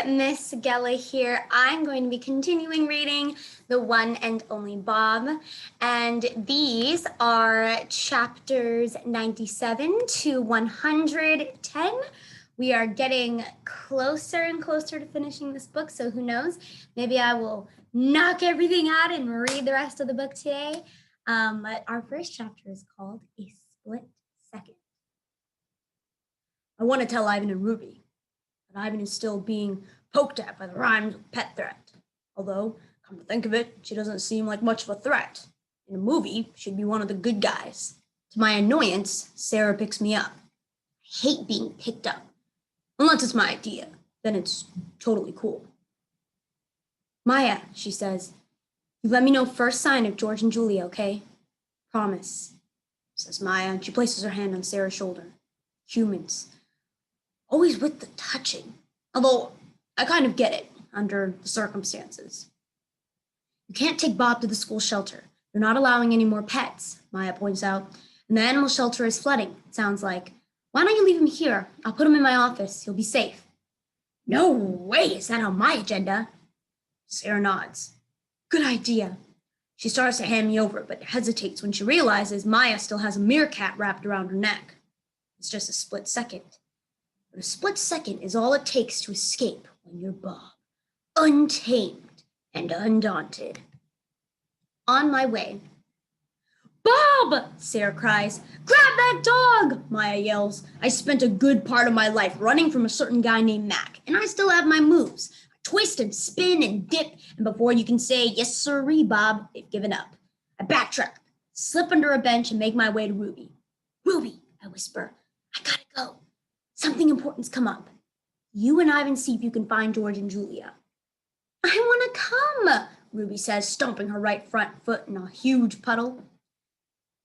Miss Gella here. I'm going to be continuing reading The One and Only Bob, and these are chapters 97 to 110. We are getting closer and closer to finishing this book, so who knows? Maybe I will knock everything out and read the rest of the book today. But our first chapter is called A Split Second. I want to tell Ivan and Ruby, but Ivan is still being poked at by the Rhymes pet threat. Although, come to think of it, she doesn't seem like much of a threat. In a movie, she'd be one of the good guys. To my annoyance, Sarah picks me up. I hate being picked up. Unless it's my idea, then it's totally cool. Maya, she says, you let me know first sign of George and Julia, okay? Promise, says Maya, and she places her hand on Sarah's shoulder. Humans. Always with the touching. Although, I kind of get it, under the circumstances. You can't take Bob to the school shelter. They're not allowing any more pets, Maya points out. And the animal shelter is flooding, it sounds like. Why don't you leave him here? I'll put him in my office. He'll be safe. No way is that on my agenda. Sarah nods. Good idea. She starts to hand me over, but hesitates when she realizes Maya still has a meerkat wrapped around her neck. It's just a split second. But a split second is all it takes to escape when you're Bob, untamed and undaunted. On my way. Bob! Sarah cries. Grab that dog! Maya yells. I spent a good part of my life running from a certain guy named Mac, and I still have my moves. I twist and spin and dip, and before you can say, yes sirree, Bob, they've given up. I backtrack, slip under a bench, and make my way to Ruby. Ruby, I whisper, I gotta go. Something important's come up. You and Ivan see if you can find George and Julia. I want to come, Ruby says, stomping her right front foot in a huge puddle.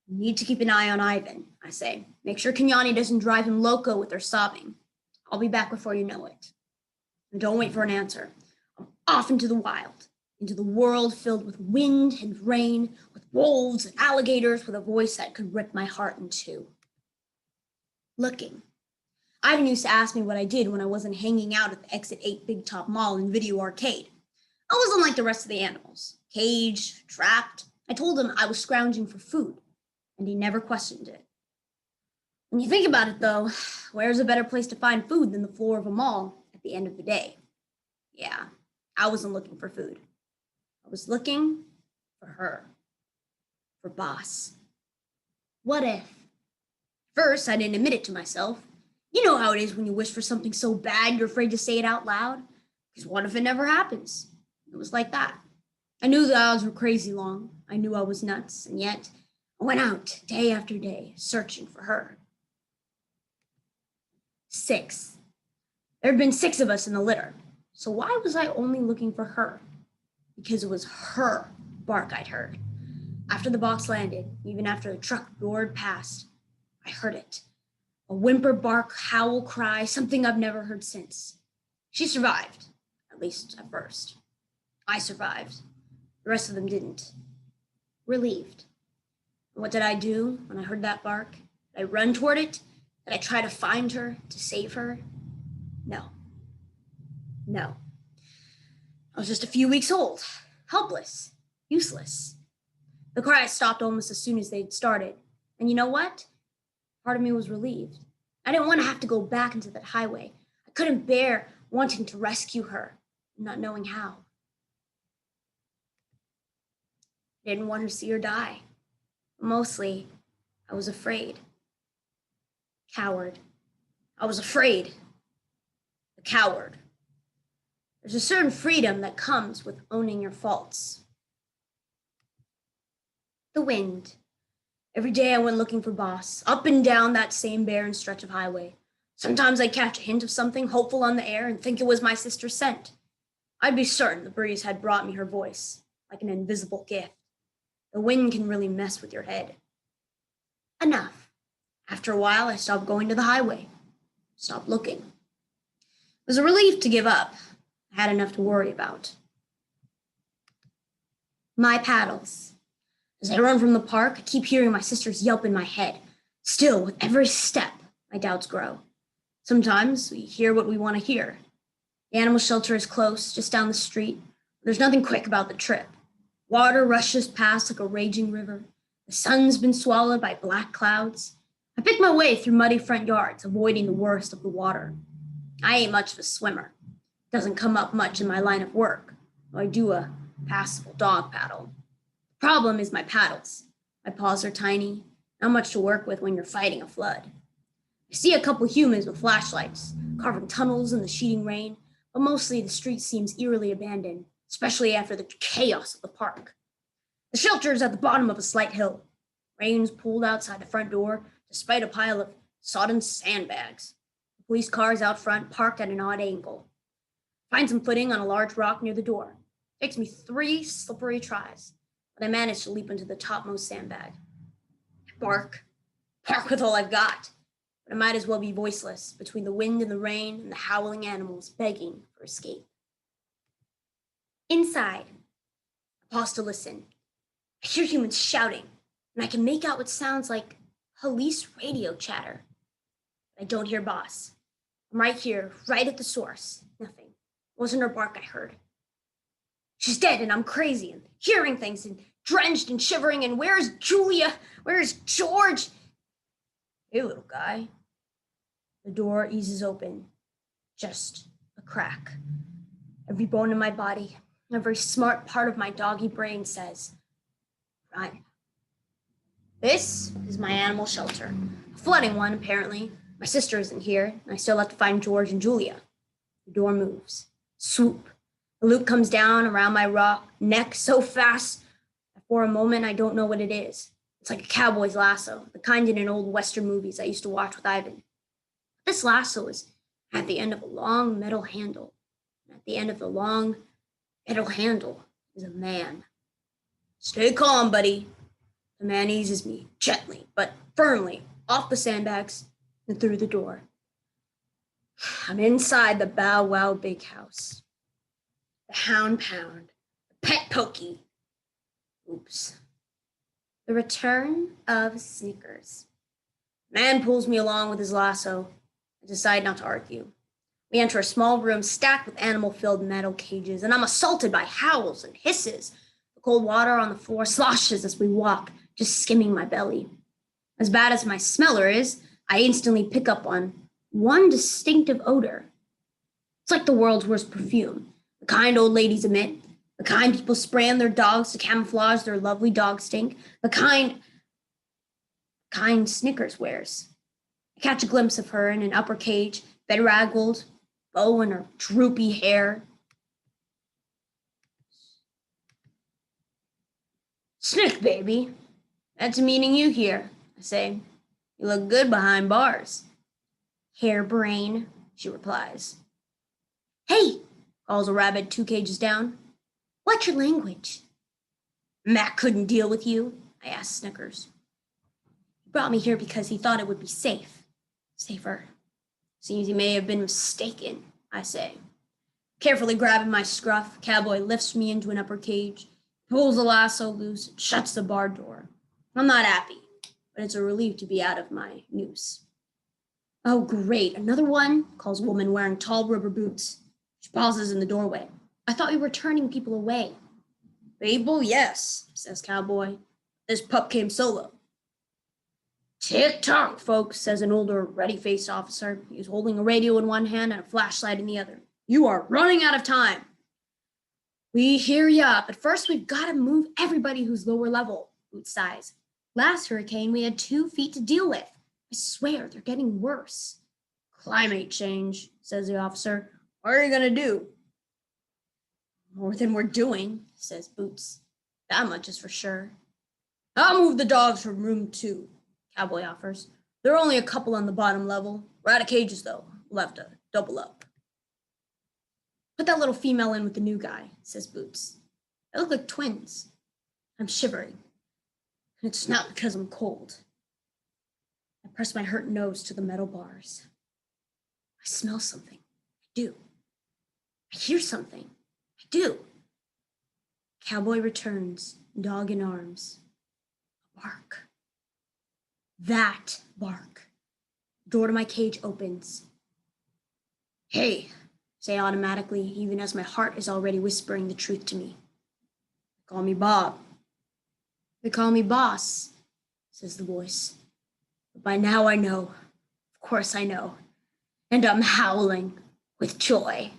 You need to keep an eye on Ivan, I say. Make sure Kenyani doesn't drive him loco with her sobbing. I'll be back before you know it. And don't wait for an answer. I'm off into the wild, into the world filled with wind and rain, with wolves and alligators, with a voice that could rip my heart in two. Looking. Ivan used to ask me what I did when I wasn't hanging out at the Exit 8 Big Top Mall and Video Arcade. I wasn't like the rest of the animals, caged, trapped. I told him I was scrounging for food, and he never questioned it. When you think about it, though, where's a better place to find food than the floor of a mall at the end of the day? Yeah, I wasn't looking for food. I was looking for her, for Boss. What if? First, I didn't admit it to myself. You know how it is when you wish for something so bad you're afraid to say it out loud? Because what if it never happens? It was like that. I knew the odds were crazy long. I knew I was nuts, and yet I went out day after day searching for her. 6. There had been 6 of us in the litter, so why was I only looking for her? Because it was her bark I'd heard. After the box landed, even after the truck roared past, I heard it. A whimper, bark, howl, cry, something I've never heard since. She survived, at least at first. I survived. The rest of them didn't. Relieved. And what did I do when I heard that bark? Did I run toward it? Did I try to find her, to save her? No. No. I was just a few weeks old, helpless, useless. The cries stopped almost as soon as they'd started. And you know what? Part of me was relieved. I didn't want to have to go back into that highway. I couldn't bear wanting to rescue her, not knowing how. I didn't want her to see her die. Mostly, I was afraid. Coward. I was afraid. A coward. There's a certain freedom that comes with owning your faults. The wind. Every day I went looking for Boss, up and down that same barren stretch of highway. Sometimes I'd catch a hint of something hopeful on the air and think it was my sister's scent. I'd be certain the breeze had brought me her voice, like an invisible gift. The wind can really mess with your head. Enough. After a while, I stopped going to the highway. Stopped looking. It was a relief to give up. I had enough to worry about. My paddles. As I run from the park, I keep hearing my sister's yelp in my head. Still, with every step, my doubts grow. Sometimes we hear what we want to hear. The animal shelter is close, just down the street. There's nothing quick about the trip. Water rushes past like a raging river. The sun's been swallowed by black clouds. I pick my way through muddy front yards, avoiding the worst of the water. I ain't much of a swimmer. Doesn't come up much in my line of work, though I do a passable dog paddle. The problem is my paddles. My paws are tiny, not much to work with when you're fighting a flood. I see a couple humans with flashlights, carving tunnels in the sheeting rain, but mostly the street seems eerily abandoned, especially after the chaos of the park. The shelter is at the bottom of a slight hill. Rain's pulled outside the front door, despite a pile of sodden sandbags. The police car is out front, parked at an odd angle. Find some footing on a large rock near the door. Takes me 3 slippery tries, but I manage to leap into the topmost sandbag. I bark with all I've got, but I might as well be voiceless between the wind and the rain and the howling animals begging for escape. Inside, I pause to listen. I hear humans shouting, and I can make out what sounds like police radio chatter. But I don't hear boss. I'm right here, right at the source. Nothing. It wasn't her bark I heard. She's dead, and I'm crazy, and hearing things, and drenched and shivering, and where's Julia? Where's George? Hey, little guy. The door eases open. Just a crack. Every bone in my body, every smart part of my doggy brain says, run. This is my animal shelter. A flooding one, apparently. My sister isn't here, and I still have to find George and Julia. The door moves. Swoop. The loop comes down around my neck so fast that for a moment I don't know what it is. It's like a cowboy's lasso, the kind in old Western movies I used to watch with Ivan. This lasso is at the end of a long metal handle. And at the end of the long metal handle is a man. Stay calm, buddy. The man eases me gently but firmly off the sandbags and through the door. I'm inside the Bow Wow Big House. The Hound Pound, the Pet Pokey. Oops. The return of Snickers. Man pulls me along with his lasso. I decide not to argue. We enter a small room stacked with animal-filled metal cages, and I'm assaulted by howls and hisses. The cold water on the floor sloshes as we walk, just skimming my belly. As bad as my smeller is, I instantly pick up on one distinctive odor. It's like the world's worst perfume, the kind old ladies emit, the kind people spray on their dogs to camouflage their lovely dog stink, the kind Snickers wears. I catch a glimpse of her in an upper cage, bedraggled, bow in her droopy hair. Snick, baby. That's meaning you here, I say. You look good behind bars. Hairbrain, she replies. Hey, calls a rabbit 2 cages down. What's your language? Mac couldn't deal with you, I asked Snickers. He brought me here because he thought it would be safe. Safer. Seems he may have been mistaken, I say. Carefully grabbing my scruff, Cowboy lifts me into an upper cage, pulls the lasso loose, and shuts the barred door. I'm not happy, but it's a relief to be out of my noose. Oh, great, another one, calls a woman wearing tall rubber boots. She pauses in the doorway. I thought we were turning people away. Babel, yes, says Cowboy. This pup came solo. Tick-tock, folks, says an older, ruddy-faced officer. He's holding a radio in one hand and a flashlight in the other. You are running out of time. We hear ya, but first we've got to move everybody who's lower level, Boots sighs. Last hurricane we had 2 feet to deal with. I swear they're getting worse. Climate change, says the officer. What are you going to do? More than we're doing, says Boots. That much is for sure. I'll move the dogs from room 2, Cowboy offers. There are only a couple on the bottom level. We're out of cages, though. We'll have to double up. Put that little female in with the new guy, says Boots. They look like twins. I'm shivering. And it's not because I'm cold. I press my hurt nose to the metal bars. I smell something. I do. I hear something. I do. Cowboy returns, dog in arms. A bark. That bark. The door to my cage opens. Hey, say automatically, even as my heart is already whispering the truth to me. Call me Bob. They call me Boss, says the voice. But by now I know, of course I know, and I'm howling with joy.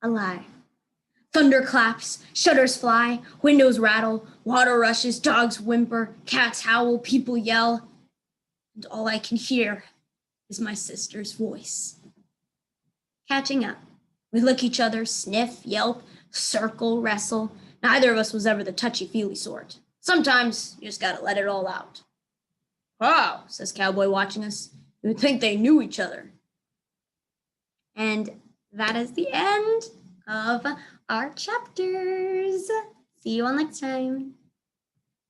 A lie. Thunder claps, shutters fly, windows rattle, water rushes, dogs whimper, cats howl, people yell, and all I can hear is my sister's voice. Catching up, we lick each other, sniff, yelp, circle, wrestle. Neither of us was ever the touchy-feely sort. Sometimes you just gotta let it all out. Wow, says Cowboy watching us. You would think they knew each other. And that is the end of our chapters. See you all next time.